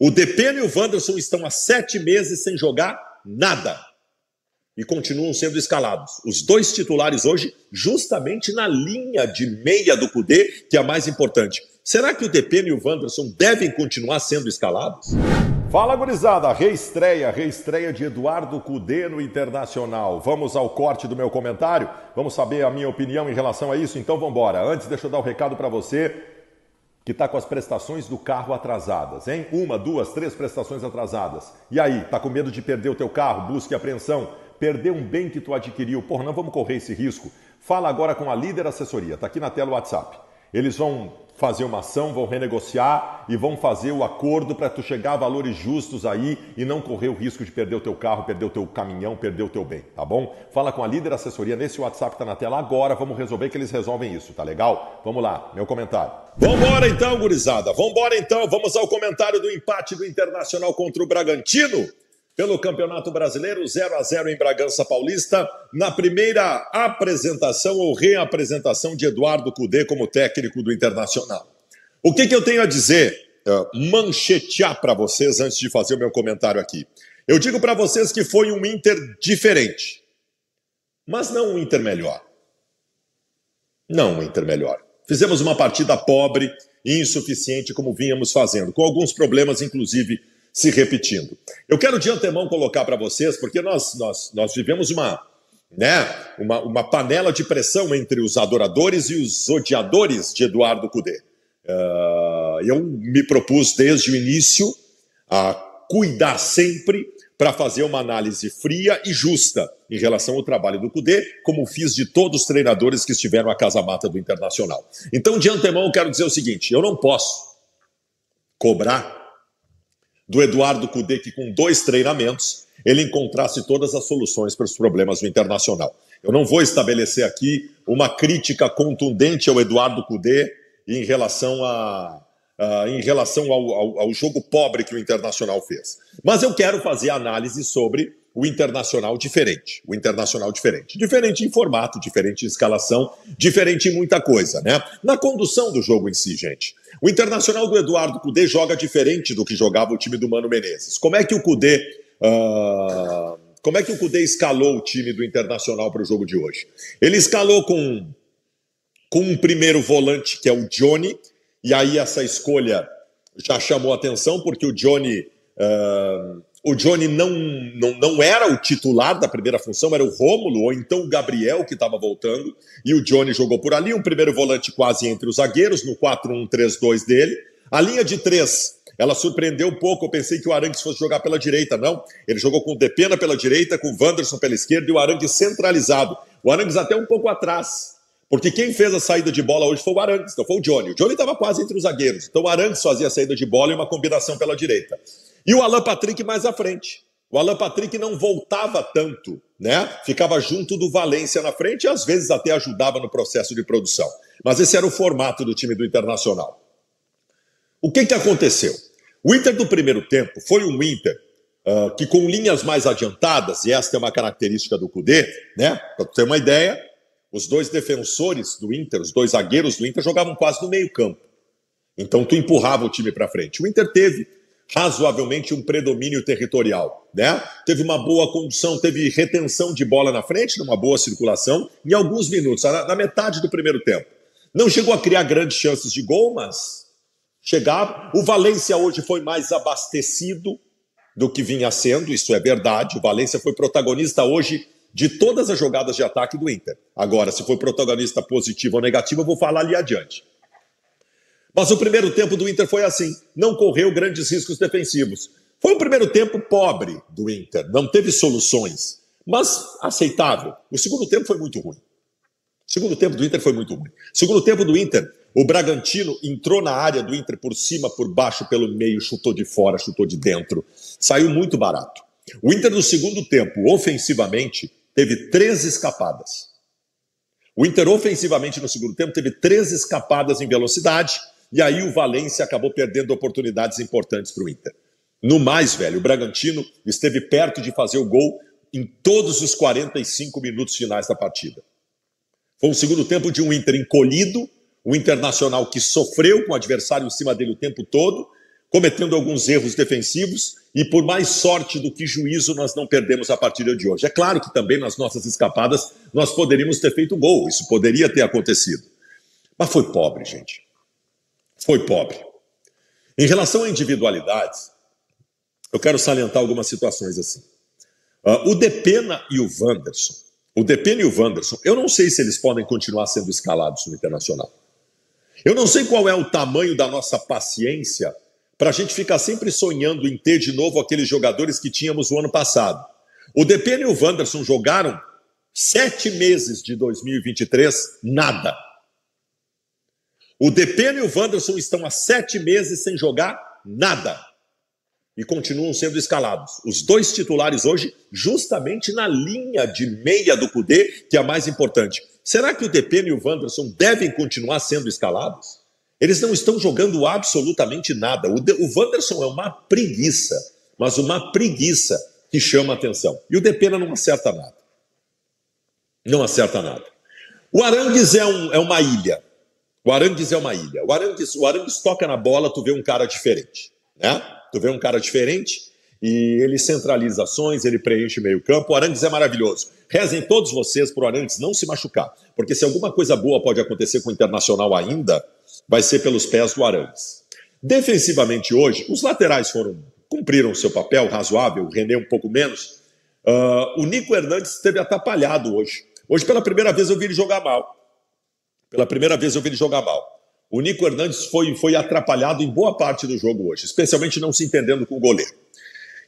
O Depena e o Wanderson estão há 7 meses sem jogar nada. E continuam sendo escalados. Os dois titulares hoje, justamente na linha de meia do Kudê, que é a mais importante. Será que o Depena e o Wanderson devem continuar sendo escalados? Fala, gurizada! Reestreia de Eduardo Kudê no Internacional. Vamos ao corte do meu comentário? Vamos saber a minha opinião em relação a isso? Então vamos embora. Antes, deixa eu dar um recado para você que está com as prestações do carro atrasadas, hein? 1, 2, 3 prestações atrasadas. E aí, tá com medo de perder o teu carro? Busque apreensão. Perder um bem que tu adquiriu. Porra, não vamos correr esse risco. Fala agora com a Líder Assessoria. Tá aqui na tela o WhatsApp. Eles vão fazer uma ação, vão renegociar e vão fazer o acordo para tu chegar a valores justos aí e não correr o risco de perder o teu carro, perder o teu caminhão, perder o teu bem, tá bom? Fala com a Líder Assessoria nesse WhatsApp que tá na tela agora, vamos resolver que eles resolvem isso, tá legal? Vamos lá, meu comentário. Vambora então, gurizada, vambora então, vamos ao comentário do empate do Internacional contra o Bragantino. Pelo Campeonato Brasileiro, 0-0 em Bragança Paulista, na primeira apresentação ou reapresentação de Eduardo Kudê como técnico do Internacional. O que eu tenho a dizer, manchetear para vocês antes de fazer o meu comentário aqui? Eu digo para vocês que foi um Inter diferente, mas não um Inter melhor. Não um Inter melhor. Fizemos uma partida pobre e insuficiente como vínhamos fazendo, com alguns problemas, inclusive, se repetindo. Eu quero de antemão colocar para vocês, porque nós vivemos uma panela de pressão entre os adoradores e os odiadores de Eduardo Kudê. Eu me propus desde o início a cuidar sempre para fazer uma análise fria e justa em relação ao trabalho do Kudê, como fiz de todos os treinadores que estiveram à casa-mata do Internacional. Então, de antemão, eu quero dizer o seguinte, eu não posso cobrar do Eduardo Kudê que com 2 treinamentos ele encontrasse todas as soluções para os problemas do Internacional. Eu não vou estabelecer aqui uma crítica contundente ao Eduardo Kudê em relação ao jogo pobre que o Internacional fez. Mas eu quero fazer análise sobre o Internacional diferente. O Internacional diferente. Diferente em formato, diferente em escalação, diferente em muita coisa, né? Na condução do jogo em si, gente. O Internacional do Eduardo Kudê joga diferente do que jogava o time do Mano Menezes. Como é que o Kudê escalou o time do Internacional para o jogo de hoje? Ele escalou com um primeiro volante, que é o Johnny, e aí essa escolha já chamou atenção, porque o Johnny não era o titular da primeira função, era o Rômulo, ou então o Gabriel, que estava voltando, e o Johnny jogou por ali, um primeiro volante quase entre os zagueiros, no 4-1-3-2 dele. A linha de 3, ela surpreendeu um pouco, eu pensei que o Arangues fosse jogar pela direita, não. Ele jogou com o Depena pela direita, com o Wanderson pela esquerda e o Arangues centralizado. O Arangues até um pouco atrás, porque quem fez a saída de bola hoje foi o Arangues, então foi o Johnny. O Johnny estava quase entre os zagueiros, então o Arangues fazia a saída de bola e uma combinação pela direita. E o Alan Patrick mais à frente. O Alan Patrick não voltava tanto, né? Ficava junto do Valência na frente e às vezes até ajudava no processo de produção. Mas esse era o formato do time do Internacional. O que aconteceu? O Inter do primeiro tempo foi um Inter que com linhas mais adiantadas, e esta é uma característica do Kudê, né? Para ter uma ideia, os 2 defensores do Inter, os 2 zagueiros do Inter jogavam quase no meio campo. Então tu empurrava o time para frente. O Inter teve razoavelmente um predomínio territorial, né? Teve uma boa condução, teve retenção de bola na frente, numa boa circulação, em alguns minutos, na metade do primeiro tempo. Não chegou a criar grandes chances de gol, mas chegava. O Valência hoje foi mais abastecido do que vinha sendo, isso é verdade. O Valência foi protagonista hoje de todas as jogadas de ataque do Inter. Agora, se foi protagonista positivo ou negativo, eu vou falar ali adiante. Mas o primeiro tempo do Inter foi assim, não correu grandes riscos defensivos. Foi um primeiro tempo pobre do Inter, não teve soluções, mas aceitável. O segundo tempo foi muito ruim. O segundo tempo do Inter foi muito ruim. O segundo tempo do Inter, o Bragantino entrou na área do Inter por cima, por baixo, pelo meio, chutou de fora, chutou de dentro. Saiu muito barato. O Inter no segundo tempo, ofensivamente, teve 3 escapadas. O Inter ofensivamente no segundo tempo teve 3 escapadas em velocidade, e aí o Valência acabou perdendo oportunidades importantes para o Inter. No mais, velho, o Bragantino esteve perto de fazer o gol em todos os 45 minutos finais da partida. Foi um segundo tempo de um Inter encolhido, um Internacional que sofreu com o adversário em cima dele o tempo todo, cometendo alguns erros defensivos e por mais sorte do que juízo nós não perdemos a partida de hoje. É claro que também nas nossas escapadas nós poderíamos ter feito gol, isso poderia ter acontecido. Mas foi pobre, gente. Foi pobre. Em relação a individualidades, eu quero salientar algumas situações assim. O Depena e o Wanderson. O Depena e o Wanderson, eu não sei se eles podem continuar sendo escalados no Internacional. Eu não sei qual é o tamanho da nossa paciência para a gente ficar sempre sonhando em ter de novo aqueles jogadores que tínhamos o ano passado. O Depena e o Wanderson jogaram 7 meses de 2023, nada. O Depena e o Wanderson estão há 7 meses sem jogar nada. E continuam sendo escalados. Os dois titulares hoje, justamente na linha de meia do Kudê, que é a mais importante. Será que o Depena e o Wanderson devem continuar sendo escalados? Eles não estão jogando absolutamente nada. O Wanderson é uma preguiça, mas uma preguiça que chama a atenção. E o Depena não acerta nada. Não acerta nada. O Arangues é uma ilha. O Arangues é uma ilha. O Arangues toca na bola, tu vê um cara diferente, né? Tu vê um cara diferente e ele centraliza ações, ele preenche meio campo. O Arangues é maravilhoso. Rezem todos vocês para o Arangues não se machucar, porque se alguma coisa boa pode acontecer com o Internacional ainda, vai ser pelos pés do Arangues. Defensivamente hoje, os laterais cumpriram o seu papel razoável, o René um pouco menos. O Nico Hernandes esteve atrapalhado hoje. Hoje, pela primeira vez, eu vi ele jogar mal. O Nico Hernandes foi atrapalhado em boa parte do jogo hoje, especialmente não se entendendo com o goleiro.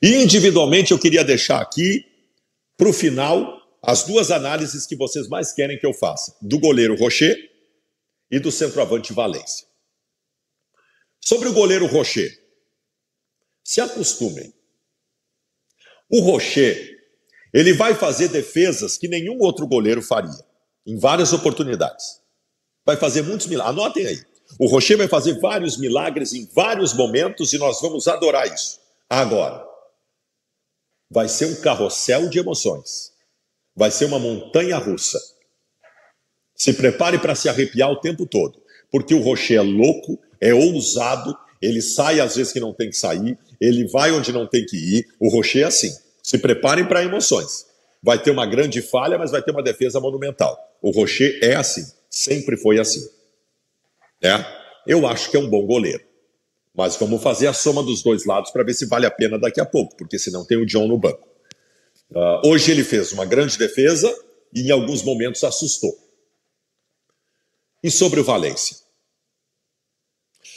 E individualmente eu queria deixar aqui, para o final, as duas análises que vocês mais querem que eu faça, do goleiro Rocher e do centroavante Valência. Sobre o goleiro Rocher, se acostumem. O Rocher, ele vai fazer defesas que nenhum outro goleiro faria, em várias oportunidades. Vai fazer muitos milagres, anotem aí. O Rocher vai fazer vários milagres em vários momentos e nós vamos adorar isso. Agora, vai ser um carrossel de emoções. Vai ser uma montanha russa. Se prepare para se arrepiar o tempo todo, porque o Rocher é louco, é ousado, ele sai às vezes que não tem que sair, ele vai onde não tem que ir. O Rocher é assim. Se preparem para emoções. Vai ter uma grande falha, mas vai ter uma defesa monumental. O Rocher é assim. Sempre foi assim. Eu acho que é um bom goleiro. Mas vamos fazer a soma dos dois lados para ver se vale a pena daqui a pouco, porque senão tem o John no banco. Hoje ele fez uma grande defesa e em alguns momentos assustou. E sobre o Valência?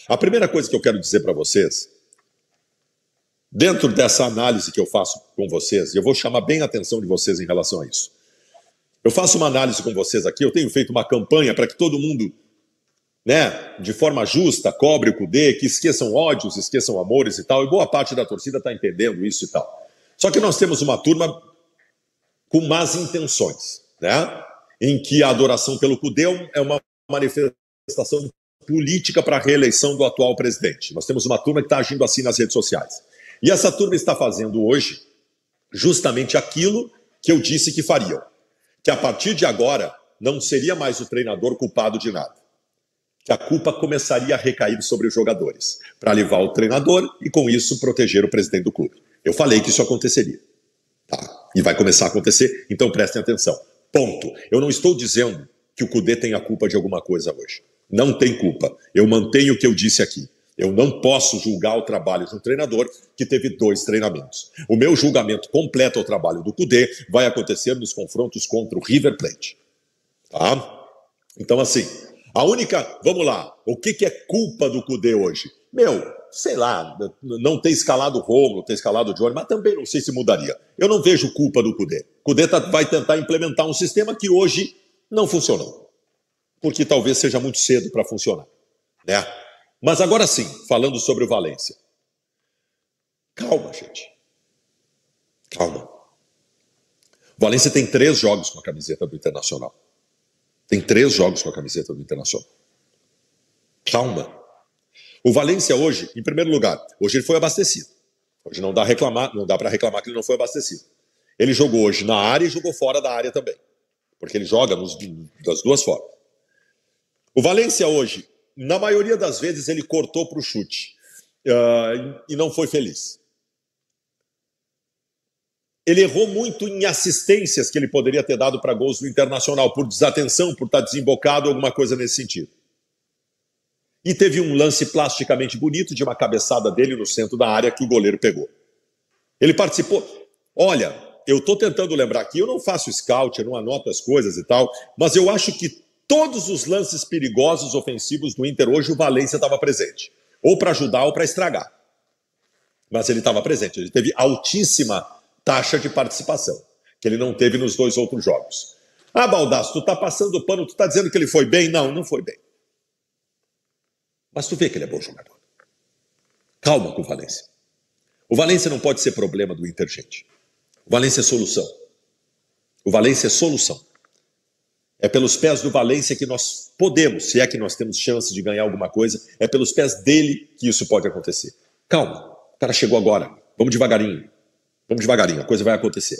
A primeira coisa que eu quero dizer para vocês, dentro dessa análise que eu faço com vocês, e eu vou chamar bem a atenção de vocês em relação a isso. Eu faço uma análise com vocês aqui, eu tenho feito uma campanha para que todo mundo, de forma justa, cobre o Kudê, que esqueçam ódios, esqueçam amores e tal, e boa parte da torcida está entendendo isso e tal. Só que nós temos uma turma com más intenções, em que a adoração pelo Kudê é uma manifestação política para a reeleição do atual presidente. Nós temos uma turma que está agindo assim nas redes sociais. E essa turma está fazendo hoje justamente aquilo que eu disse que fariam. Que a partir de agora não seria mais o treinador culpado de nada. Que a culpa começaria a recair sobre os jogadores, para levar o treinador e com isso proteger o presidente do clube. Eu falei que isso aconteceria. Tá? E vai começar a acontecer, então prestem atenção. Ponto. Eu não estou dizendo que o Kudê tem a culpa de alguma coisa hoje. Não tem culpa. Eu mantenho o que eu disse aqui. Eu não posso julgar o trabalho de um treinador que teve 2 treinamentos. O meu julgamento completo ao trabalho do Kudê vai acontecer nos confrontos contra o River Plate. Tá? Então, assim, vamos lá, o que é culpa do Kudê hoje? Sei lá, não ter escalado o Romulo, ter escalado o Johnny, mas também não sei se mudaria. Eu não vejo culpa do Kudê. O Kudê vai tentar implementar um sistema que hoje não funcionou. Porque talvez seja muito cedo para funcionar. Mas agora sim, falando sobre o Valência. Calma, gente. Calma. O Valência tem 3 jogos com a camiseta do Internacional. Calma. O Valência hoje, em primeiro lugar, hoje ele foi abastecido. Hoje não dá para reclamar que ele não foi abastecido. Ele jogou hoje na área e jogou fora da área também. Porque ele joga das duas formas. O Valência hoje, na maioria das vezes, ele cortou para o chute. e não foi feliz. Ele errou muito em assistências que ele poderia ter dado para gols do Internacional, por desatenção, por estar desembocado, alguma coisa nesse sentido. E teve um lance plasticamente bonito de uma cabeçada dele no centro da área que o goleiro pegou. Ele participou... Olha, eu estou tentando lembrar aqui, eu não faço scout, eu não anoto as coisas e tal, mas eu acho que todos os lances perigosos ofensivos do Inter hoje o Valência estava presente. Ou para ajudar ou para estragar. Mas ele estava presente, ele teve altíssima taxa de participação, que ele não teve nos 2 outros jogos. Ah, Baldasso, tu tá passando pano, tu tá dizendo que ele foi bem? Não, não foi bem. Mas tu vê que ele é bom jogador. Calma com o Valência. O Valência não pode ser problema do Inter, gente. O Valência é solução. O Valência é solução. É pelos pés do Valência que nós podemos, se é que nós temos chance de ganhar alguma coisa, é pelos pés dele que isso pode acontecer. Calma, o cara chegou agora. Vamos devagarinho. Vamos devagarinho, a coisa vai acontecer.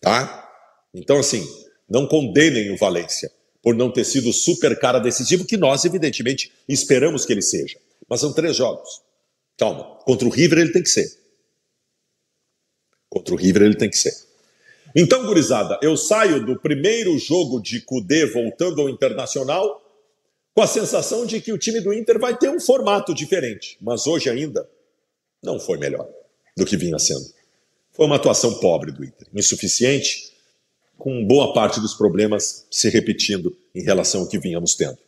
Tá? Então, assim, não condenem o Valência por não ter sido o super cara decisivo, que nós, evidentemente, esperamos que ele seja. Mas são 3 jogos. Calma, contra o River ele tem que ser. Contra o River ele tem que ser. Então, gurizada, eu saio do primeiro jogo de Kudê voltando ao Internacional com a sensação de que o time do Inter vai ter um formato diferente. Mas hoje ainda não foi melhor do que vinha sendo. Foi uma atuação pobre do Inter, insuficiente, com boa parte dos problemas se repetindo em relação ao que vínhamos tendo.